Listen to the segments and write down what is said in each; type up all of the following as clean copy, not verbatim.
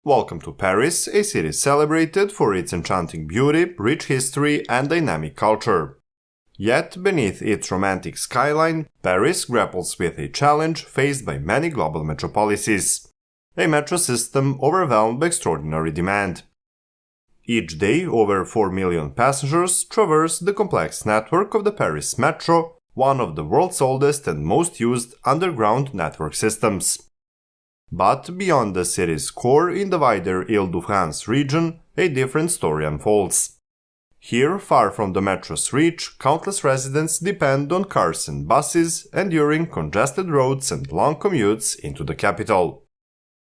Welcome to Paris, a city celebrated for its enchanting beauty, rich history, and dynamic culture. Yet, beneath its romantic skyline, Paris grapples with a challenge faced by many global metropolises: a metro system overwhelmed by extraordinary demand. Each day, over 4 million passengers traverse the complex network of the Paris Metro, one of the world's oldest and most used underground network systems. But beyond the city's core, in the wider Île-de-France region, a different story unfolds. Here, far from the metro's reach, countless residents depend on cars and buses, enduring congested roads and long commutes into the capital.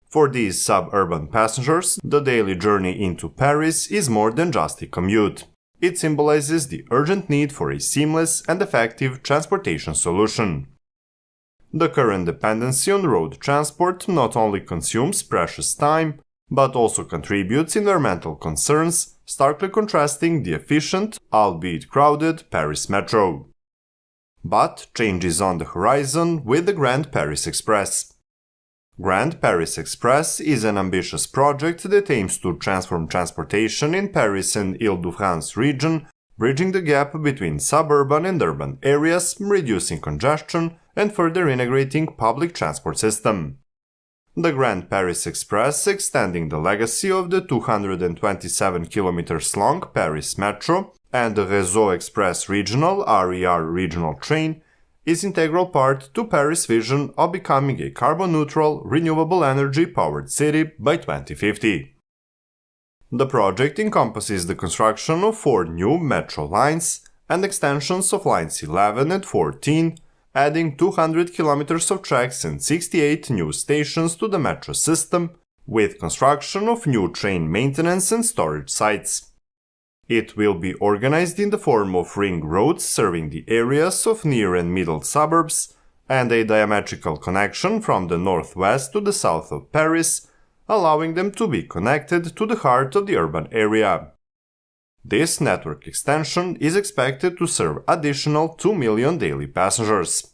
For these suburban passengers, the daily journey into Paris is more than just a commute. It symbolizes the urgent need for a seamless and effective transportation solution. The current dependency on road transport not only consumes precious time, but also contributes environmental concerns, starkly contrasting the efficient, albeit crowded, Paris Metro. But change is on the horizon with the Grand Paris Express. Grand Paris Express is an ambitious project that aims to transform transportation in Paris and Île-de-France region, bridging the gap between suburban and urban areas, reducing congestion, and further integrating public transport system. The Grand Paris Express, extending the legacy of the 227 km long Paris Metro and the Réseau Express Regional (RER) regional train, is integral part to Paris' vision of becoming a carbon-neutral, renewable energy-powered city by 2050. The project encompasses the construction of 4 new metro lines and extensions of lines 11 and 14, adding 200 kilometers of tracks and 68 new stations to the metro system, with construction of new train maintenance and storage sites. It will be organized in the form of ring roads serving the areas of near and middle suburbs, and a diametrical connection from the northwest to the south of Paris, allowing them to be connected to the heart of the urban area. This network extension is expected to serve additional 2 million daily passengers.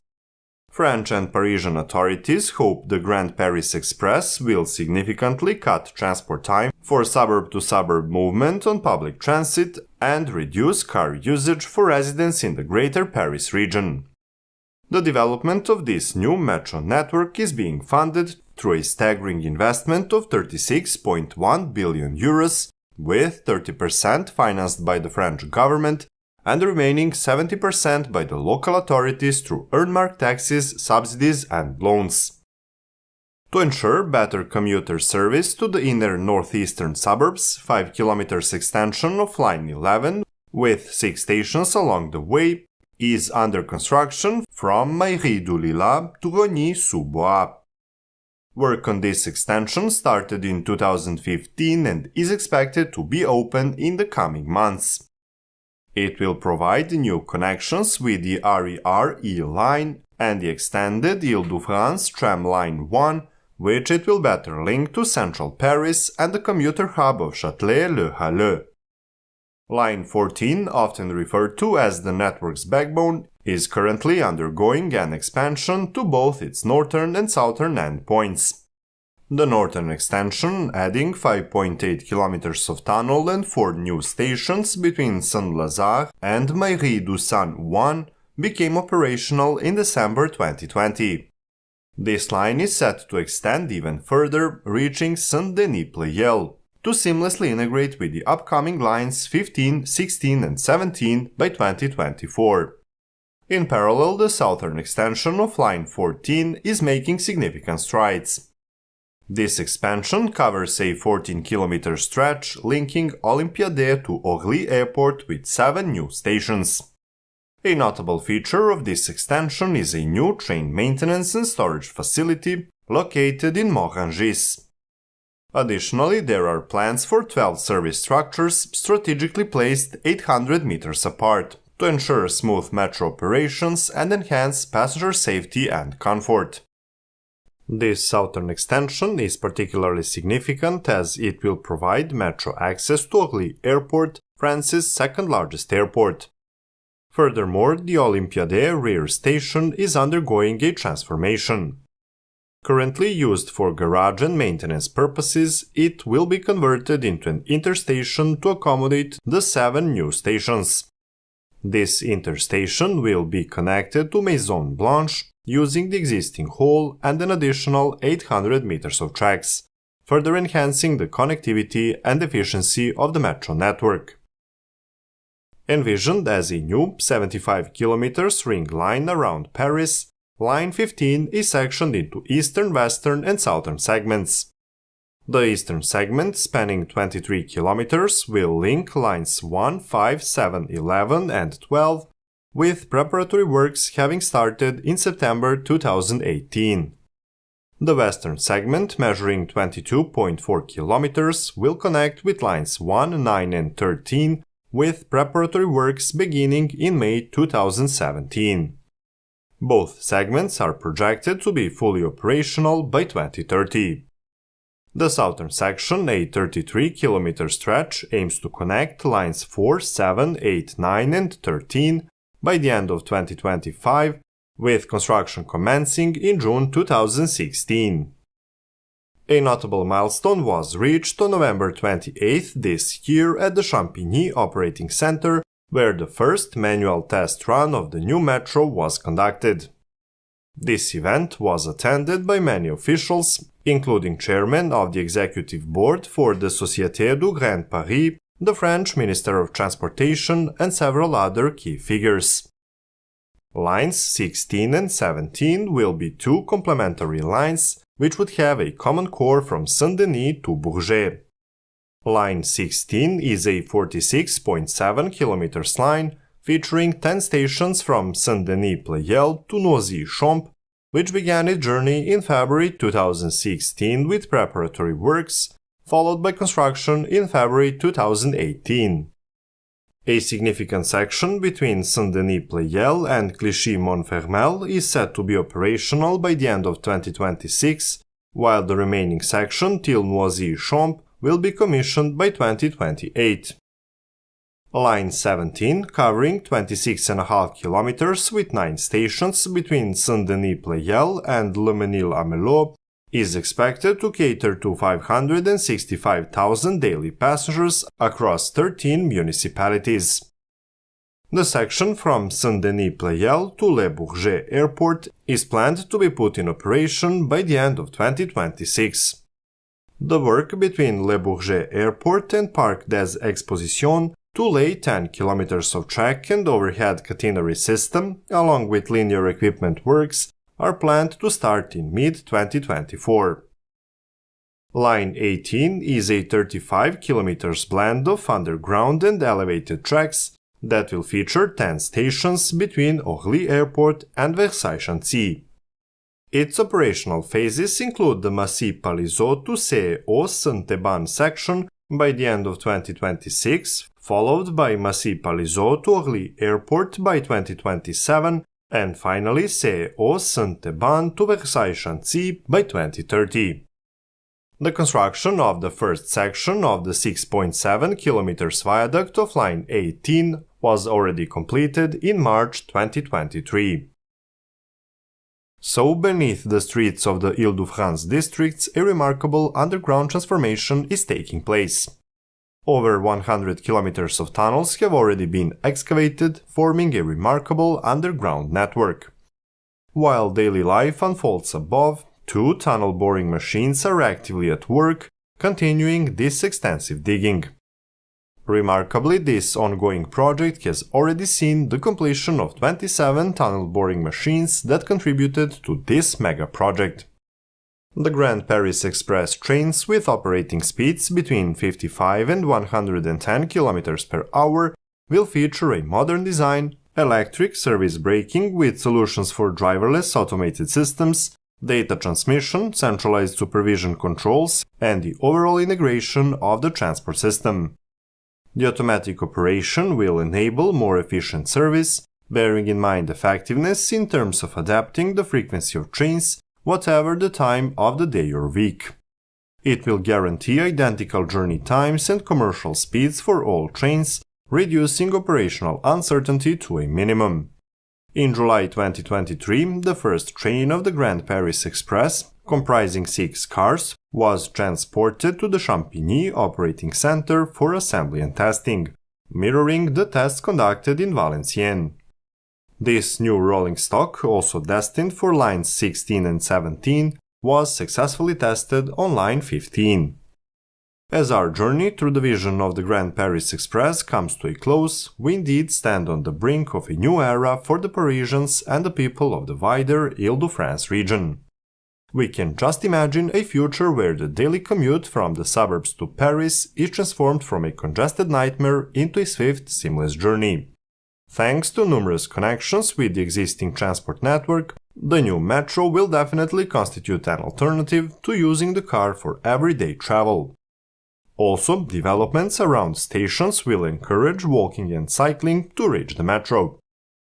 French and Parisian authorities hope the Grand Paris Express will significantly cut transport time for suburb-to-suburb movement on public transit and reduce car usage for residents in the Greater Paris region. The development of this new metro network is being funded through a staggering investment of 36.1 billion euros, with 30% financed by the French government and the remaining 70% by the local authorities through earmarked taxes, subsidies, and loans. To ensure better commuter service to the inner northeastern suburbs, 5 km extension of Line 11, with 6 stations along the way, is under construction from Mairie du Lilas to Rosny-sous-Bois. Work on this extension started in 2015 and is expected to be open in the coming months. It will provide new connections with the RER-E line and the extended Île-de-France Tram Line 1, which it will better link to central Paris and the commuter hub of Châtelet-le-Halles. Line 14, often referred to as the network's backbone, is currently undergoing an expansion to both its northern and southern endpoints. The northern extension, adding 5.8 kilometers of tunnel and 4 new stations between Saint-Lazare and Mairie du San 1, became operational in December 2020. This line is set to extend even further, reaching Saint-Denis-Pleyel, to seamlessly integrate with the upcoming lines 15, 16 and 17 by 2024. In parallel, the southern extension of Line 14 is making significant strides. This expansion covers a 14-kilometer stretch linking Olympiade to Orly Airport with 7 new stations. A notable feature of this extension is a new train maintenance and storage facility located in Morangis. Additionally, there are plans for 12 service structures strategically placed 800 meters apart to ensure smooth metro operations and enhance passenger safety and comfort. This southern extension is particularly significant as it will provide metro access to Orly Airport, France's second largest airport. Furthermore, the Olympiade rear station is undergoing a transformation. Currently used for garage and maintenance purposes, it will be converted into an interstation to accommodate the 7 new stations. This interstation will be connected to Maison Blanche using the existing hall and an additional 800 meters of tracks, further enhancing the connectivity and efficiency of the metro network. Envisioned as a new 75 km ring line around Paris, Line 15 is sectioned into eastern, western and southern segments. The eastern segment, spanning 23 km, will link lines 1, 5, 7, 11 and 12, with preparatory works having started in September 2018. The western segment, measuring 22.4 km, will connect with lines 1, 9 and 13, with preparatory works beginning in May 2017. Both segments are projected to be fully operational by 2030. The southern section, a 33-kilometer stretch, aims to connect lines 4, 7, 8, 9 and 13 by the end of 2025, with construction commencing in June 2016. A notable milestone was reached on November 28 this year at the Champigny Operating Center, where the first manual test run of the new metro was conducted. This event was attended by many officials, including chairman of the executive board for the Société du Grand Paris, the French Minister of Transportation, and several other key figures. Lines 16 and 17 will be 2 complementary lines, which would have a common core from Saint-Denis to Bourget. Line 16 is a 46.7 km line featuring 10 stations from Saint-Denis-Pleyel to Noisy-Champs, which began its journey in February 2016 with preparatory works, followed by construction in February 2018. A significant section between Saint-Denis-Pleyel and Clichy-Montfermeil is set to be operational by the end of 2026, while the remaining section till Noisy-Champs will be commissioned by 2028. Line 17, covering 26.5 km with 9 stations between Saint-Denis-Pleyel and Le Mesnil-Amelot, is expected to cater to 565,000 daily passengers across 13 municipalities. The section from Saint-Denis-Pleyel to Le Bourget Airport is planned to be put in operation by the end of 2026. The work between Le Bourget Airport and Parc des Expositions to lay 10 km of track and overhead catenary system, along with linear equipment works, are planned to start in mid-2024. Line 18 is a 35 km blend of underground and elevated tracks that will feature 10 stations between Orly Airport and Versailles-Chantilly. Its operational phases include the Massy-Palaiseau to CEO-Saint-Éban section by the end of 2026, followed by Massy-Palaiseau to Orly Airport by 2027, and finally CEO-Saint-Éban to Versailles-Chantilly by 2030. The construction of the first section of the 6.7 km viaduct of Line 18 was already completed in March 2023. So, beneath the streets of the Ile-de-France districts, a remarkable underground transformation is taking place. Over 100 kilometers of tunnels have already been excavated, forming a remarkable underground network. While daily life unfolds above, 2 tunnel boring machines are actively at work, continuing this extensive digging. Remarkably, this ongoing project has already seen the completion of 27 tunnel boring machines that contributed to this mega project. The Grand Paris Express trains with operating speeds between 55 and 110 km per hour will feature a modern design, electric service braking with solutions for driverless automated systems, data transmission, centralized supervision controls, and the overall integration of the transport system. The automatic operation will enable more efficient service, bearing in mind effectiveness in terms of adapting the frequency of trains, whatever the time of the day or week. It will guarantee identical journey times and commercial speeds for all trains, reducing operational uncertainty to a minimum. In July 2023, the first train of the Grand Paris Express, comprising 6 cars, was transported to the Champigny Operating Center for assembly and testing, mirroring the tests conducted in Valenciennes. This new rolling stock, also destined for lines 16 and 17, was successfully tested on line 15. As our journey through the vision of the Grand Paris Express comes to a close, we indeed stand on the brink of a new era for the Parisians and the people of the wider Ile-de-France region. We can just imagine a future where the daily commute from the suburbs to Paris is transformed from a congested nightmare into a swift, seamless journey. Thanks to numerous connections with the existing transport network, the new metro will definitely constitute an alternative to using the car for everyday travel. Also, developments around stations will encourage walking and cycling to reach the metro.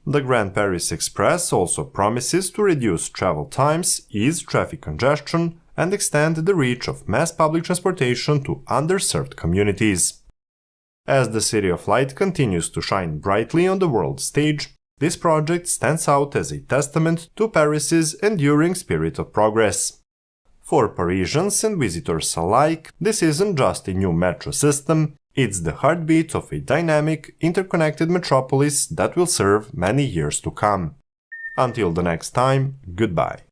The Grand Paris Express also promises to reduce travel times, ease traffic congestion, and extend the reach of mass public transportation to underserved communities. As the City of Light continues to shine brightly on the world stage, this project stands out as a testament to Paris's enduring spirit of progress. For Parisians and visitors alike, this isn't just a new metro system, it's the heartbeat of a dynamic, interconnected metropolis that will serve many years to come. Until the next time, goodbye.